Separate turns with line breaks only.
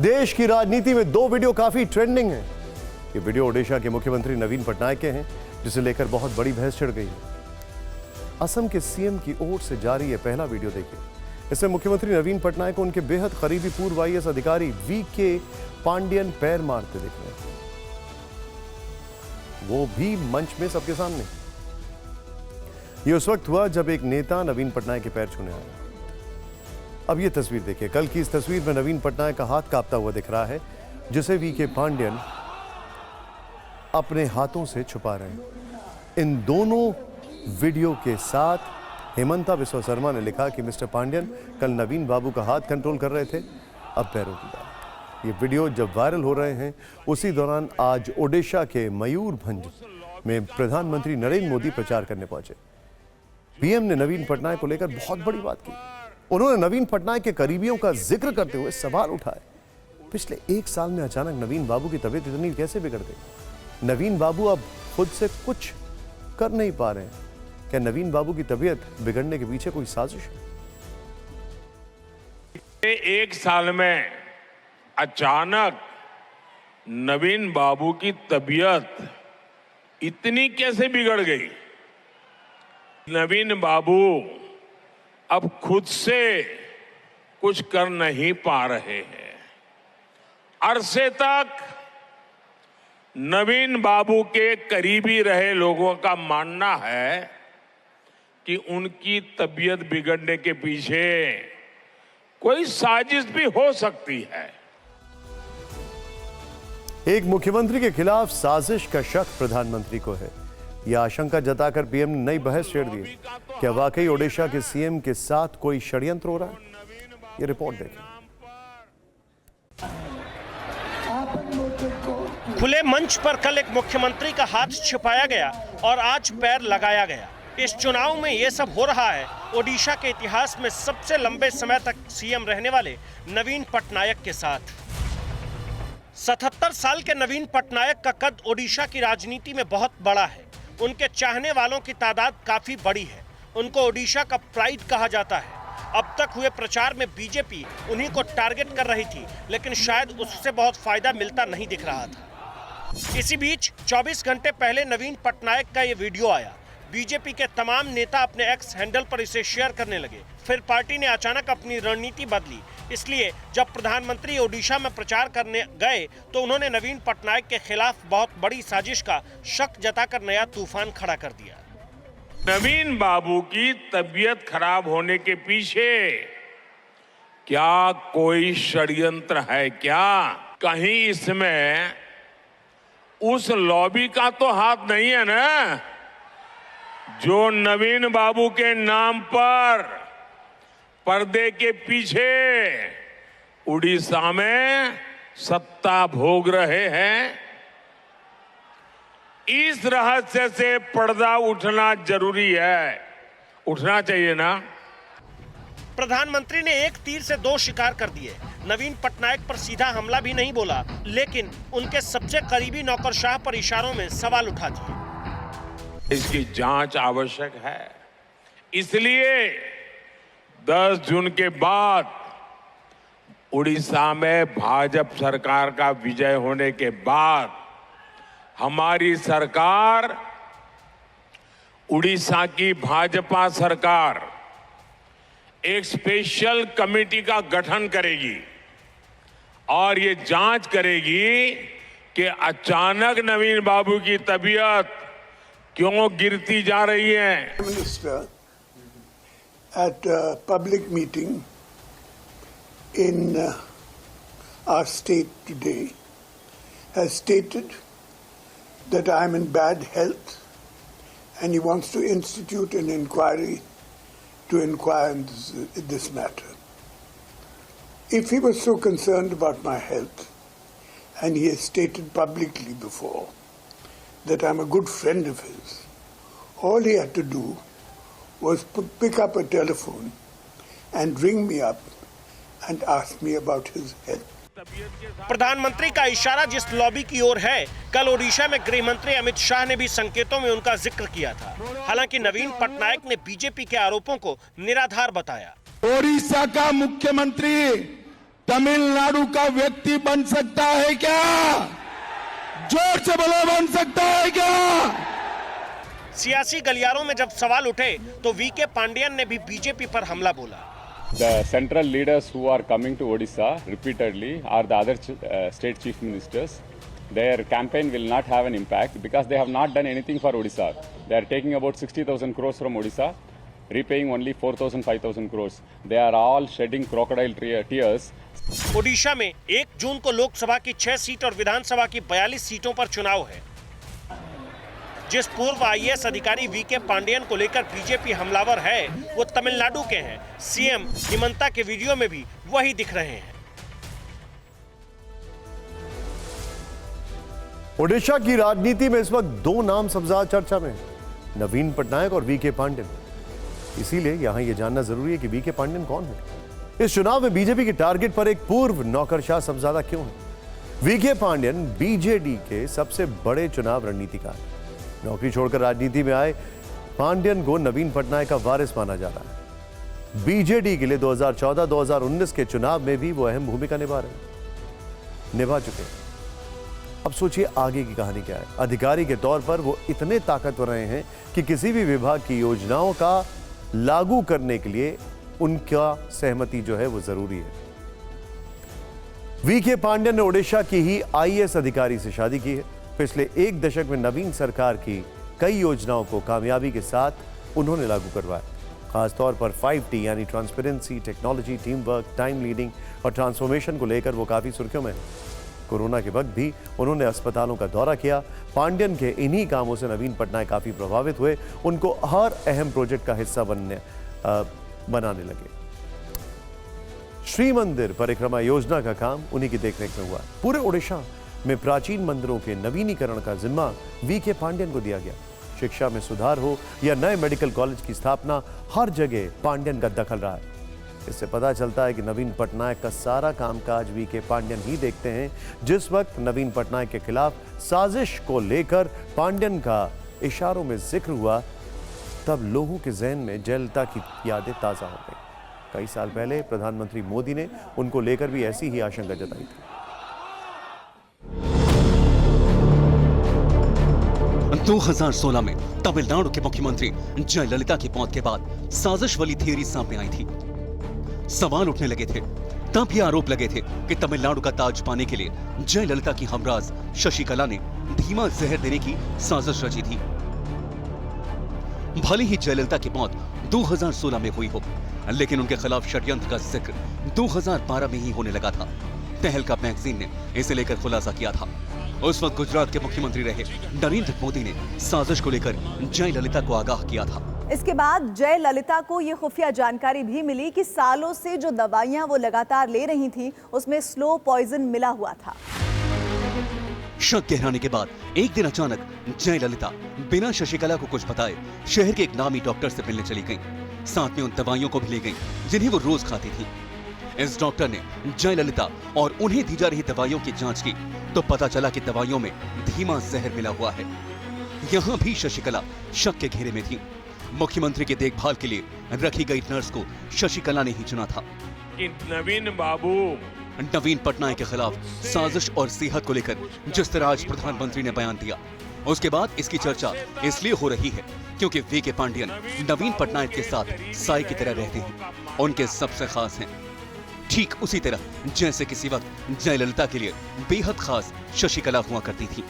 देश की राजनीति में दो वीडियो काफी ट्रेंडिंग हैं। ये वीडियो ओडिशा के मुख्यमंत्री नवीन पटनायक के हैं, जिसे लेकर बहुत बड़ी बहस छिड़ गई है। असम के सीएम की ओर से जारी ये पहला वीडियो देखिए। इसमें मुख्यमंत्री नवीन पटनायक को उनके बेहद करीबी पूर्व आईएएस अधिकारी वीके पांडियन पैर मारते दिख रहे हैं, वो भी मंच में सबके सामने। ये उस वक्त हुआ जब एक नेता नवीन पटनायक के पैर छूने आया। अब ये तस्वीर देखिए। कल की इस तस्वीर में नवीन पटनायक का हाथ कांपता हुआ दिख रहा है, जिसे वीके पांडियन अपने हाथों से छुपा रहे हैं। इन दोनों वीडियो के साथ हेमंता बिस्वा शर्मा ने लिखा कि मिस्टर पांडियन कल नवीन बाबू का हाथ कंट्रोल कर रहे थे, अब पैरों की बात। ये वीडियो जब वायरल हो रहे हैं, उसी दौरान आज ओडिशा के मयूरभंज में प्रधानमंत्री नरेंद्र मोदी प्रचार करने पहुंचे। पीएम ने नवीन पटनायक को लेकर बहुत बड़ी बात की। उन्होंने नवीन पटनायक के करीबियों का जिक्र करते हुए सवाल उठाए, पिछले एक साल में अचानक नवीन बाबू की तबीयत इतनी कैसे बिगड़ गई? नवीन बाबू अब खुद से कुछ कर नहीं पा रहे हैं। क्या नवीन बाबू की तबीयत बिगड़ने के पीछे कोई साजिश है?
एक साल में अचानक नवीन बाबू की तबीयत इतनी कैसे बिगड़ गई? नवीन बाबू अब खुद से कुछ कर नहीं पा रहे हैं। अरसे तक नवीन बाबू के करीबी रहे लोगों का मानना है कि उनकी तबीयत बिगड़ने के पीछे कोई साजिश भी हो सकती है।
एक मुख्यमंत्री के खिलाफ साजिश का शक प्रधानमंत्री को है। यह आशंका जताकर पीएम ने नई बहस छेड़ दी। क्या वाकई ओडिशा के सीएम के साथ कोई षड्यंत्र हो रहा है? ये रिपोर्ट देखें।
खुले मंच पर कल एक मुख्यमंत्री का हाथ छिपाया गया और आज पैर लगाया गया। इस चुनाव में यह सब हो रहा है ओडिशा के इतिहास में सबसे लंबे समय तक सीएम रहने वाले नवीन पटनायक के साथ। 77 साल के नवीन पटनायक का कद ओडिशा की राजनीति में बहुत बड़ा है। उनके चाहने वालों की तादाद काफी बड़ी है। उनको ओडिशा का प्राइड कहा जाता है। अब तक हुए प्रचार में बीजेपी उन्हीं को टारगेट कर रही थी, लेकिन शायद उससे बहुत फायदा मिलता नहीं दिख रहा था। इसी बीच 24 घंटे पहले नवीन पटनायक का ये वीडियो आया। बीजेपी के तमाम नेता अपने एक्स हैंडल पर इसे शेयर करने लगे। फिर पार्टी ने अचानक अपनी रणनीति बदली। इसलिए जब प्रधानमंत्री ओडिशा में प्रचार करने गए तो उन्होंने नवीन पटनायक के खिलाफ बहुत बड़ी साजिश का शक जताकर नया तूफान खड़ा कर दिया।
नवीन बाबू की तबीयत खराब होने के पीछे क्या कोई षड्यंत्र है क्या? कहीं इसमें उस लॉबी का तो हाथ नहीं है ना, जो नवीन बाबू के नाम पर पर्दे के पीछे उड़ीसा में सत्ता भोग रहे हैं। इस रहस्य से पर्दा उठना जरूरी है, उठना चाहिए ना।
प्रधानमंत्री ने एक तीर से दो शिकार कर दिए। नवीन पटनायक पर सीधा हमला भी नहीं बोला, लेकिन उनके सबसे करीबी नौकरशाह पर इशारों में सवाल उठा दिए।
इसकी जांच आवश्यक है। इसलिए 10 जून के बाद उड़ीसा में भाजपा सरकार का विजय होने के बाद हमारी सरकार, उड़ीसा की भाजपा सरकार एक स्पेशल कमेटी का गठन करेगी और ये जांच करेगी कि अचानक नवीन बाबू की तबीयत क्यों गिरती जा रही है।
Minister at a public meeting in our state today has stated that I am in bad health and he wants to institute an inquiry to inquire in this matter. If he was so concerned about my health and he has stated publicly before that I'm a good friend of his, all he had to do was pick up a telephone and ring me up and ask me about his health.
प्रधानमंत्री का इशारा जिस lobby की ओर है, कल ओडिशा में गृह मंत्री अमित शाह ने भी संकेतों में उनका जिक्र किया था। हालांकि नवीन पटनायक ने बीजेपी के आरोपों को निराधार बताया।
ओडिशा का मुख्यमंत्री तमिलनाडु का व्यक्ति बन सकता है क्या? जोर से बोलो, बन सकता है क्या?
सियासी गलियारों में जब सवाल उठे तो वीके पांडियन ने भी बीजेपी पर हमला बोला।
The central leaders who are coming to Odisha repeatedly are the other state chief ministers. Their campaign will not have an impact because they have not done anything for Odisha. They are taking about 60,000 crores from Odisha, repaying only 4,000, 5,000 crores. They are all shedding crocodile tears.
Odisha में 1 जून को लोकसभा की 6 seat और विधानसभा की 42 सीटों पर चुनाव है। जिस पूर्व आईएएस अधिकारी वीके पांडियन को लेकर बीजेपी हमलावर है वो तमिलनाडु के हैं। सीएम हिमंता के वीडियो में भी वही दिख रहे हैं।
ओडिशा की राजनीति में इस वक्त 2 नाम सबसे ज्यादा चर्चा में हैं, नवीन पटनायक और वीके पांडियन। इसीलिए यहां यह जानना जरूरी है कि वीके पांडियन कौन है, इस चुनाव में बीजेपी के टारगेट पर एक पूर्व नौकरशाह सबसे ज्यादा क्यों है। वीके पांडियन बीजेडी के सबसे बड़े चुनाव रणनीतिकार हैं। नौकरी छोड़कर राजनीति में आए पांडियन को नवीन पटनायक का वारिस माना जा रहा है। बीजेडी के लिए 2014-2019 के चुनाव में भी वो अहम भूमिका निभा चुके हैं। अब सोचिए आगे की कहानी क्या है। अधिकारी के तौर पर वो इतने ताकतवर रहे हैं कि किसी भी विभाग की योजनाओं का लागू करने के लिए उनका सहमति जो है वो जरूरी है। वीके पांडियन ने ओडिशा की ही आईएएस अधिकारी से शादी की है। पिछले 1 दशक में नवीन सरकार की कई योजनाओं को कामयाबी के साथ उन्होंने लागू करवाया। खासतौर पर 5T यानी transparency, technology, team work, time leading और ट्रांसफॉर्मेशन को लेकर वो काफी सुर्खियों में हैं। कोरोना के वक्त भी उन्होंने अस्पतालों का दौरा किया। पांडियन के इन्हीं कामों से नवीन पटनायक काफी प्रभावित हुए, उनको हर अहम प्रोजेक्ट का हिस्सा बनाने लगे। श्री मंदिर परिक्रमा योजना का काम उन्हीं की देखरेख में हुआ। पूरे ओडिशा में प्राचीन मंदिरों के नवीनीकरण का जिम्मा वीके पांडियन को दिया गया। शिक्षा में सुधार हो या नए मेडिकल कॉलेज की स्थापना, हर जगह पांडियन का दखल रहा है। इससे पता चलता है कि नवीन पटनायक का सारा कामकाज वीके पांडियन ही देखते हैं। जिस वक्त नवीन पटनायक के खिलाफ साजिश को लेकर पांडियन का इशारों में जिक्र हुआ, तब लोगों के जहन में जयललिता की यादें ताजा हो गई। कई साल पहले प्रधानमंत्री मोदी ने उनको लेकर भी ऐसी ही आशंका जताई थी।
2016 में तमिलनाडु के मुख्यमंत्री जयललिता की मौत के बाद साजिश वाली थियरी सामने आई थी। सवाल उठने लगे थे, तब ये आरोप लगे थे कि तमिलनाडु का ताज पाने के लिए जयललिता की हमराज शशिकला ने धीमा जहर देने की साजिश रची थी। भले ही जयललिता की मौत 2016 में हुई हो, लेकिन उनके खिलाफ षड्यंत्र का जिक्र 2012 में ही होने लगा था। तहलका मैगजीन ने इसे लेकर खुलासा किया था। उस वक्त गुजरात के मुख्यमंत्री रहे नरेंद्र मोदी ने साजिश को लेकर जयललिता को आगाह किया था।
इसके बाद जयललिता को यह खुफिया जानकारी भी मिली कि सालों से जो दवाइयां वो लगातार ले रही थी उसमें स्लो पॉइजन मिला हुआ था।
शक गहराने के बाद एक दिन अचानक जयललिता बिना शशिकला को कुछ बताए शहर के एक नामी डॉक्टर से मिलने चली गईं। साथ में उन दवाइयों को भी ले गईं जिन्हें वो रोज खाती थी। इस डॉक्टर ने जयललिता और उन्हें दी जा रही दवाइयों की जांच की तो पता चला कि दवाइयों में धीमा जहर मिला हुआ है। यहाँ भी शशिकला शक के घेरे में थी। मुख्यमंत्री की देखभाल के लिए रखी गई नर्स को शशिकला ने ही चुना था। नवीन पटनायक के खिलाफ साजिश और सेहत को लेकर जिस तरह आज प्रधानमंत्री ने बयान दिया, उसके बाद इसकी चर्चा इसलिए हो रही है क्योंकि वीके पांडियन नवीन पटनायक के साथ साई की तरह रहते हैं, उनके सबसे खास हैं। ठीक उसी तरह जैसे किसी वक्त जयललिता के लिए बेहद खास शशिकला हुआ करती थी।